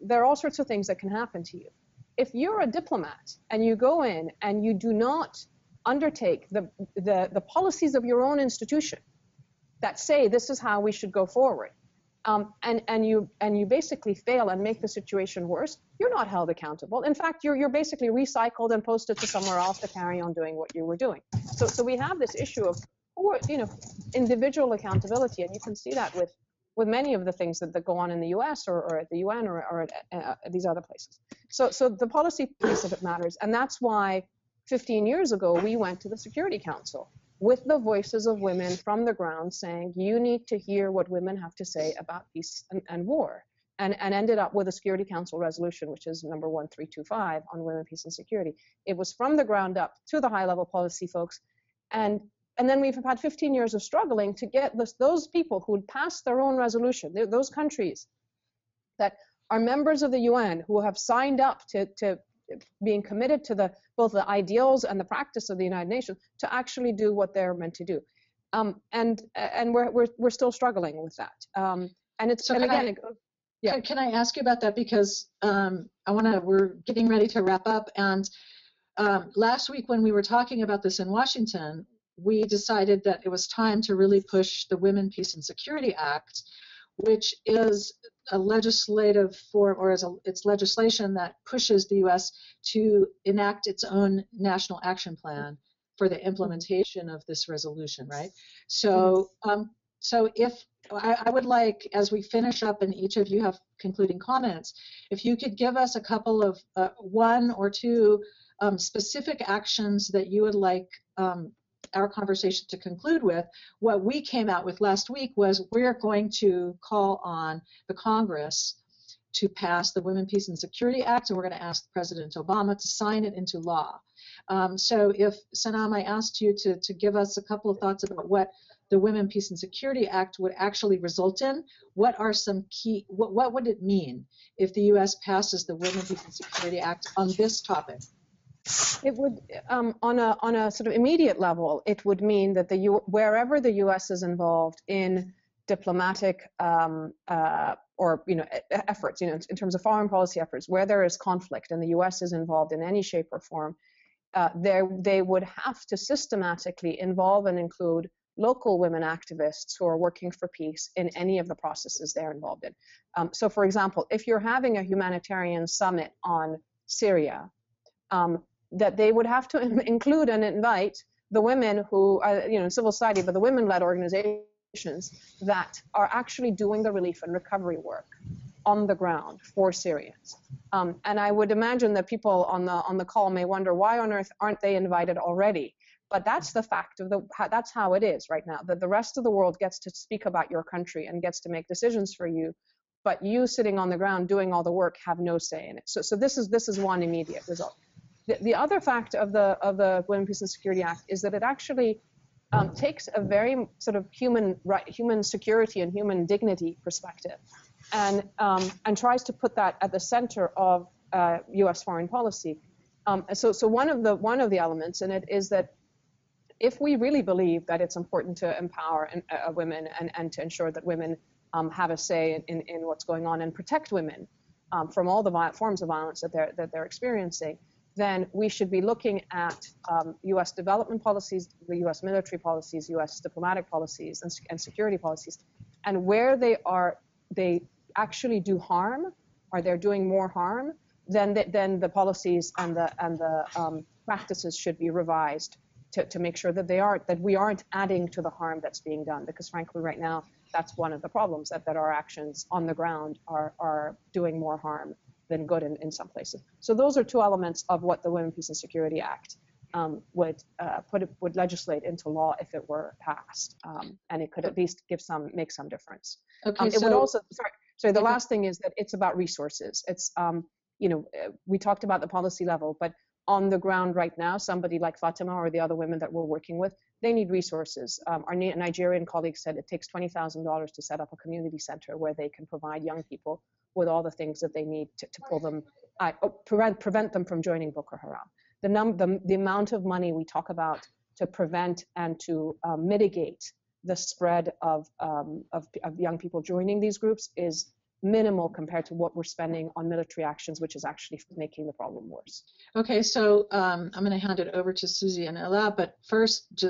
there are all sorts of things that can happen to you. If you're a diplomat and you go in and you do not undertake the policies of your own institution, that say this is how we should go forward, and you basically fail and make the situation worse, you're not held accountable. In fact, you're basically recycled and posted to somewhere else to carry on doing what you were doing. So we have this issue of, individual accountability, and you can see that with many of the things that go on in the US or at the UN or at these other places. So the policy piece of it matters, and that's why 15 years ago we went to the Security Council with the voices of women from the ground saying, you need to hear what women have to say about peace and war, and ended up with a Security Council resolution, which is number 1325 on women, peace and security. It was from the ground up to the high level policy folks. And then we've had 15 years of struggling to get those people who had passed their own resolution, those countries that are members of the UN who have signed up to being committed to both the ideals and the practice of the United Nations, to actually do what they're meant to do, and we're still struggling with that. And it's so and again, yeah. Can I ask you about that, because we're getting ready to wrap up, and last week when we were talking about this in Washington, we decided that it was time to really push the Women, Peace and Security Act, which is a legislative form, or it's legislation that pushes the U.S. to enact its own national action plan for the implementation of this resolution, right? So, so if I would like, as we finish up and each of you have concluding comments, if you could give us a couple of one or two specific actions that you would like our conversation to conclude with. What we came out with last week was we're going to call on the Congress to pass the Women, Peace and Security Act, and we're going to ask President Obama to sign it into law. So if, Sanam, I asked you to give us a couple of thoughts about what the Women, Peace and Security Act would actually result in, what are some key, what would it mean if the U.S. passes the Women, Peace and Security Act on this topic? It would, on a sort of immediate level, it would mean that wherever the U.S. is involved in diplomatic or efforts, in terms of foreign policy efforts, where there is conflict and the U.S. is involved in any shape or form, they would have to systematically involve and include local women activists who are working for peace in any of the processes they're involved in. So, for example, if you're having a humanitarian summit on Syria, that they would have to include and invite the women who are, in civil society, but the women-led organizations that are actually doing the relief and recovery work on the ground for Syrians. And I would imagine that people on the call may wonder, why on earth aren't they invited already? But that's the fact of that's how it is right now, that the rest of the world gets to speak about your country and gets to make decisions for you, but you sitting on the ground doing all the work have no say in it. So this is one immediate result. The other fact of the Women, Peace and Security Act is that it actually takes a very sort of human security and human dignity perspective, and tries to put that at the center of U.S. foreign policy. So one of the elements in it is that if we really believe that it's important to empower women and to ensure that women have a say in what's going on and protect women from all the forms of violence that they're experiencing, then we should be looking at U.S. development policies, the U.S. military policies, U.S. diplomatic policies, and security policies, and where they actually do harm, or they're doing more harm, then the policies and the practices should be revised to make sure that we aren't adding to the harm that's being done. Because frankly, right now, that's one of the problems, that our actions on the ground are doing more harm than good in some places. So those are two elements of what the Women, Peace and Security Act would legislate into law if it were passed, and it could at least make some difference. Okay, it would also, sorry, the last thing is that it's about resources. It's we talked about the policy level, but on the ground right now, somebody like Fatima or the other women that we're working with, they need resources. Our Nigerian colleague said it takes $20,000 to set up a community center where they can provide young people with all the things that they need to pull them, prevent them from joining Boko Haram. The amount of money we talk about to prevent and to mitigate the spread of young people joining these groups is minimal compared to what we're spending on military actions, which is actually making the problem worse. Okay, so I'm going to hand it over to Susie and Alaa, but first,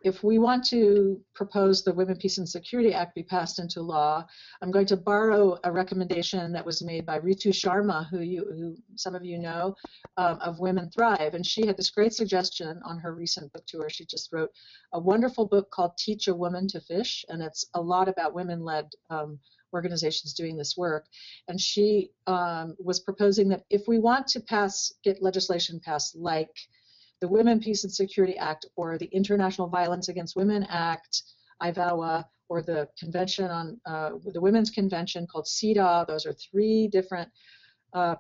if we want to propose the Women, Peace and Security Act be passed into law, I'm going to borrow a recommendation that was made by Ritu Sharma, who some of you know, of Women Thrive, and she had this great suggestion on her recent book tour. She just wrote a wonderful book called Teach a Woman to Fish, and it's a lot about women-led organizations doing this work. And she was proposing that if we want to get legislation passed like the Women, Peace and Security Act or the International Violence Against Women Act, IVAWA, or the convention on the Women's Convention called CEDAW, those are 3 different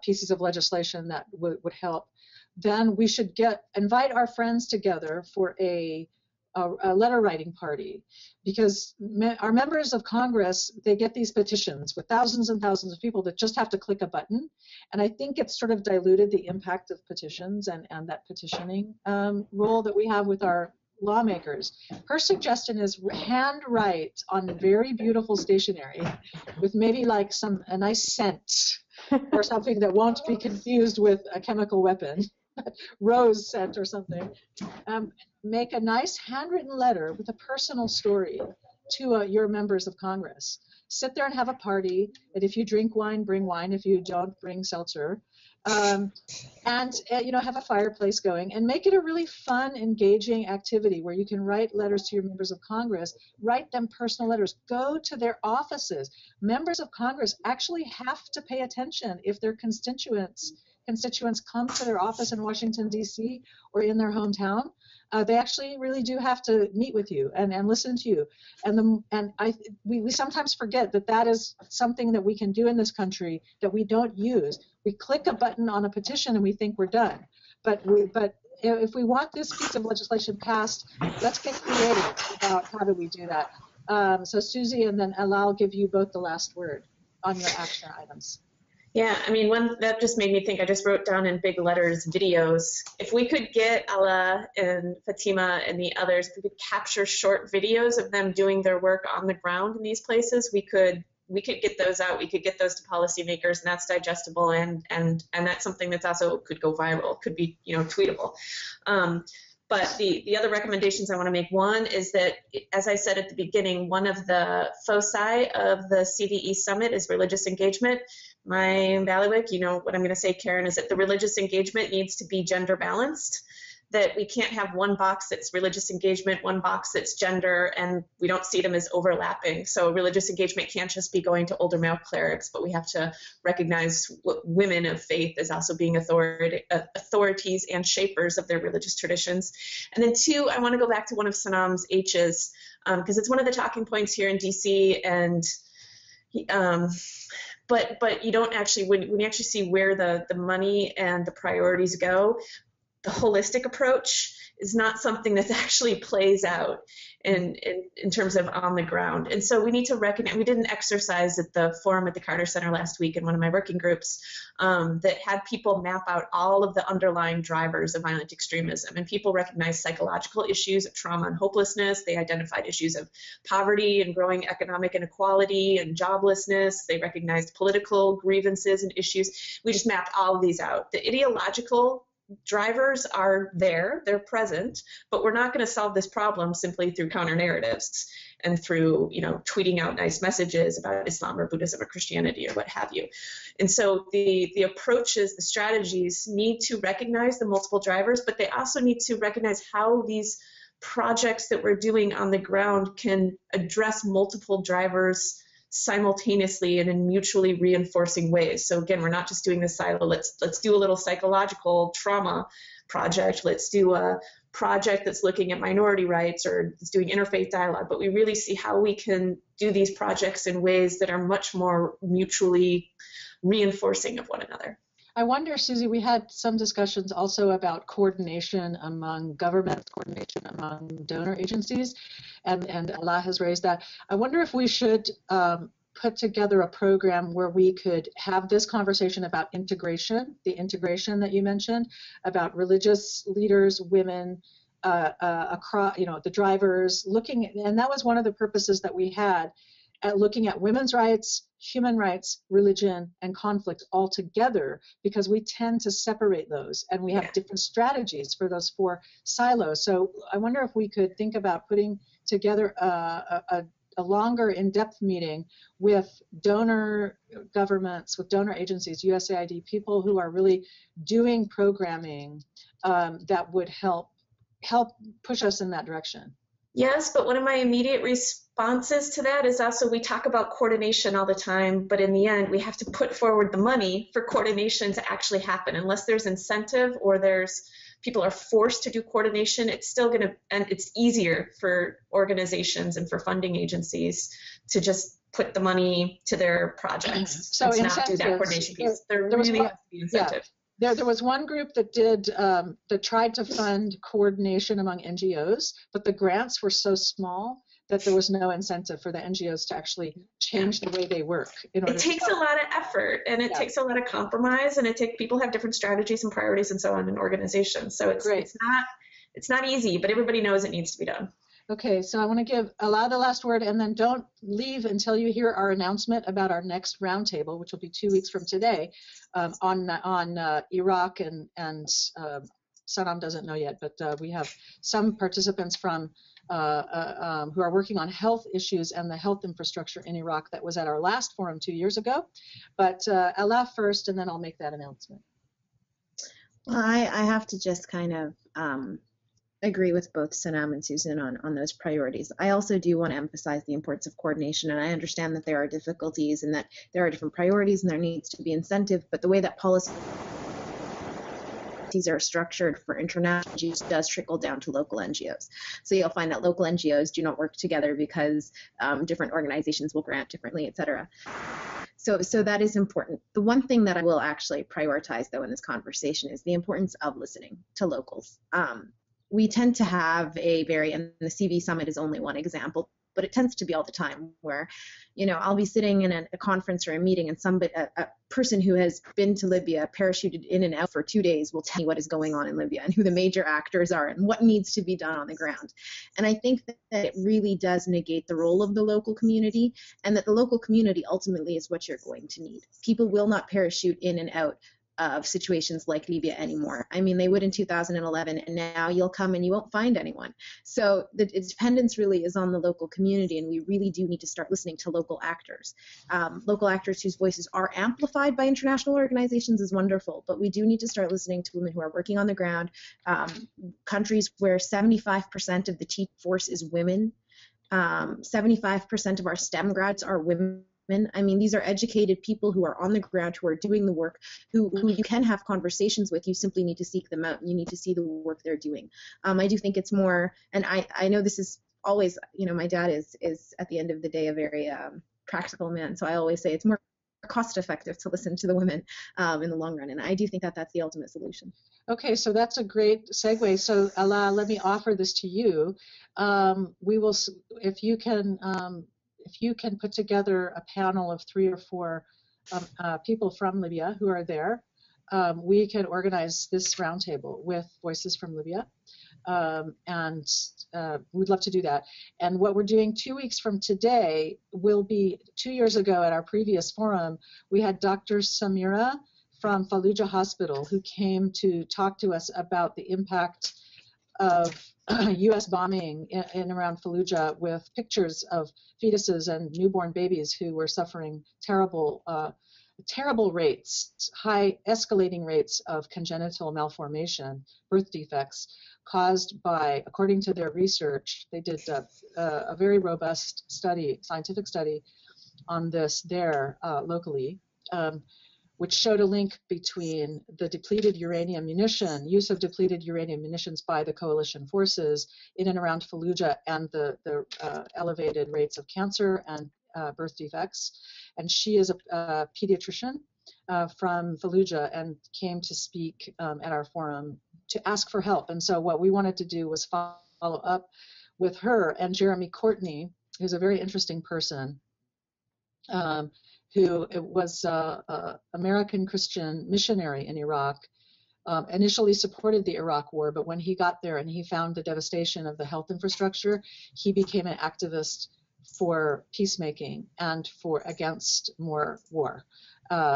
pieces of legislation that would help, then we should invite our friends together for a letter writing party, because our members of Congress, they get these petitions with thousands and thousands of people that just have to click a button, and I think it's sort of diluted the impact of petitions and that petitioning role that we have with our lawmakers. Her suggestion is handwrite on very beautiful stationery with maybe like a nice scent or something that won't be confused with a chemical weapon, rose scent or something. Make a nice handwritten letter with a personal story to your members of Congress. Sit there and have a party, and if you drink wine, bring wine. If you don't, bring seltzer. And have a fireplace going, and make it a really fun, engaging activity where you can write letters to your members of Congress, write them personal letters, go to their offices. Members of Congress actually have to pay attention if their constituents come to their office in Washington, D.C. or in their hometown. They actually really do have to meet with you and listen to you. We sometimes forget that is something that we can do in this country that we don't use. We click a button on a petition and we think we're done. But if we want this piece of legislation passed, let's get creative about how do we do that. So Susie and then Alaa, I'll give you both the last word on your action items. Yeah, I mean, one that just made me think, I just wrote down in big letters, videos. If we could get Alaa and Fatima and the others, if we could capture short videos of them doing their work on the ground in these places, we could get those out. We could get those to policymakers, and that's digestible, and that's something that's also could go viral, could be, tweetable. But the other recommendations I want to make, one is that, as I said at the beginning, one of the foci of the CVE Summit is religious engagement. My bailiwick, what I'm going to say, Karin, is that the religious engagement needs to be gender balanced, that we can't have one box that's religious engagement, one box that's gender, and we don't see them as overlapping. So religious engagement can't just be going to older male clerics, but we have to recognize women of faith as also being authorities and shapers of their religious traditions. And then 2, I want to go back to one of Sanam's H's, because it's one of the talking points here in DC, and but you don't actually, when you actually see where the money and the priorities go, the holistic approach is not something that actually plays out in terms of on the ground. And so we need to recognize, we did an exercise at the forum at the Carter Center last week in one of my working groups that had people map out all of the underlying drivers of violent extremism. And people recognized psychological issues of trauma and hopelessness. They identified issues of poverty and growing economic inequality and joblessness. They recognized political grievances and issues. We just mapped all of these out. The ideological drivers are there, they're present, but we're not going to solve this problem simply through counter narratives and through, tweeting out nice messages about Islam or Buddhism or Christianity or what have you. And so the approaches, the strategies need to recognize the multiple drivers, but they also need to recognize how these projects that we're doing on the ground can address multiple drivers simultaneously and in mutually reinforcing ways. So again, we're not just doing this silo. Let's do a little psychological trauma project. Let's do a project that's looking at minority rights, or it's doing interfaith dialogue. But we really see how we can do these projects in ways that are much more mutually reinforcing of one another. I wonder, Susie, we had some discussions also about coordination among governments, coordination among donor agencies, and Alaa has raised that. I wonder if we should put together a program where we could have this conversation about integration, the integration that you mentioned, about religious leaders, women, across, the drivers, and that was one of the purposes that we had. at looking at women's rights, human rights, religion, and conflict all together, because we tend to separate those, and we have different strategies for those 4 silos. So I wonder if we could think about putting together a longer in-depth meeting with donor governments, with donor agencies, USAID, people who are really doing programming that would help push us in that direction. Yes, but one of my immediate responses to that is also, we talk about coordination all the time, but in the end, we have to put forward the money for coordination to actually happen. Unless there's incentive or people are forced to do coordination, it's still going to, and it's easier for organizations and for funding agencies to just put the money to their projects. So and not do that coordination piece. There really has to be incentive. There was one group that that tried to fund coordination among NGOs, but the grants were so small that there was no incentive for the NGOs to actually change the way they work. It takes a lot of effort, and it takes a lot of compromise, and people have different strategies and priorities and so on in organizations. So it's not easy, but everybody knows it needs to be done. Okay, so I want to give Alaa the last word, and then don't leave until you hear our announcement about our next roundtable, which will be 2 weeks from today, on Iraq, and Sanam doesn't know yet, but we have some participants from who are working on health issues and the health infrastructure in Iraq that was at our last forum 2 years ago. But Alaa first, and then I'll make that announcement. Well, I have to just kind of agree with both Sanam and Susan on those priorities. I also do want to emphasize the importance of coordination, and I understand that there are difficulties and that there are different priorities and there needs to be incentive, but the way that policies are structured for international NGOs does trickle down to local NGOs. So you'll find that local NGOs do not work together because different organizations will grant differently, et cetera. So that is important. The one thing that I will actually prioritize, though, in this conversation is the importance of listening to locals. We tend to have and the CV Summit is only one example, but it tends to be all the time where, I'll be sitting in a conference or a meeting, and a person who has been to Libya, parachuted in and out for 2 days, will tell me what is going on in Libya and who the major actors are and what needs to be done on the ground. And I think that it really does negate the role of the local community, and that the local community ultimately is what you're going to need. People will not parachute in and out of situations like Libya anymore. I mean, they would in 2011, and now you'll come and you won't find anyone. So the dependence really is on the local community, and we really do need to start listening to local actors. Local actors whose voices are amplified by international organizations is wonderful, but we do need to start listening to women who are working on the ground, countries where 75% of the teaching force is women, 75% of our STEM grads are women. I mean, these are educated people who are on the ground, who are doing the work, who you can have conversations with. You simply need to seek them out, and you need to see the work they're doing. I do think it's more, and I know this is always, my dad is at the end of the day a very practical man, so I always say it's more cost effective to listen to the women in the long run, and I do think that that's the ultimate solution. Okay, so that's a great segue. So Alaa, let me offer this to you. We will, if you can put together a panel of 3 or 4 people from Libya who are there, we can organize this roundtable with Voices from Libya, and we'd love to do that. And what we're doing 2 weeks from today will be 2 years ago at our previous forum, we had Dr. Samira from Fallujah Hospital who came to talk to us about the impact of U.S. bombing in around Fallujah, with pictures of fetuses and newborn babies who were suffering terrible rates, high escalating rates of congenital malformation, birth defects, caused by, according to their research, they did a very robust study, scientific study on this there locally, which showed a link between the depleted uranium munition, use of depleted uranium munitions by the coalition forces in and around Fallujah, and the elevated rates of cancer and birth defects. And she is a pediatrician from Fallujah and came to speak at our forum to ask for help. And so what we wanted to do was follow up with her and Jeremy Courtney, who's a very interesting person, who was an American Christian missionary in Iraq, initially supported the Iraq war, but when he got there and he found the devastation of the health infrastructure, he became an activist for peacemaking and for against more war.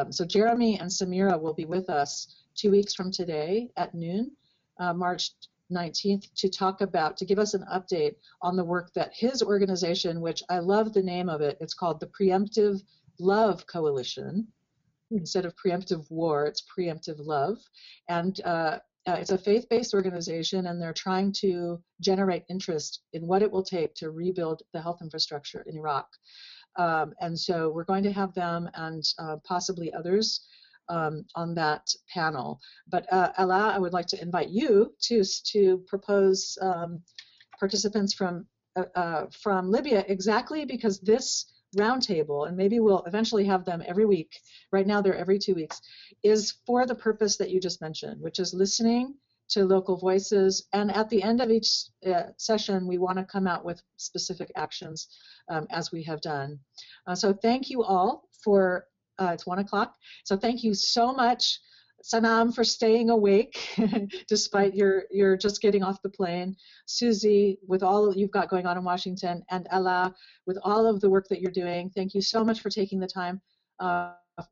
So Jeremy and Samira will be with us 2 weeks from today at noon, March 19th, to give us an update on the work that his organization, which I love the name of it, it's called the Preemptive Love Coalition. Instead of preemptive war, it's preemptive love. And it's a faith-based organization, and they're trying to generate interest in what it will take to rebuild the health infrastructure in Iraq. And so we're going to have them and possibly others on that panel. But Alaa, I would like to invite you to propose participants from Libya, exactly because this roundtable, and maybe we'll eventually have them every week, right now they're every 2 weeks, is for the purpose that you just mentioned, which is listening to local voices. And at the end of each session, we want to come out with specific actions as we have done. So thank you all for, it's 1 o'clock. So thank you so much, Sanam, for staying awake despite your just getting off the plane. Susie, with all you've got going on in Washington, and Alaa, with all of the work that you're doing. Thank you so much for taking the time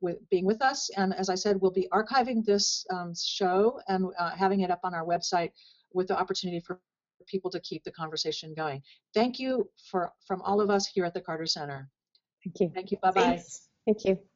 with being with us. And as I said, we'll be archiving this show and having it up on our website with the opportunity for people to keep the conversation going. Thank you from all of us here at the Carter Center. Thank you. Thank you. Bye-bye. Thanks. Thank you.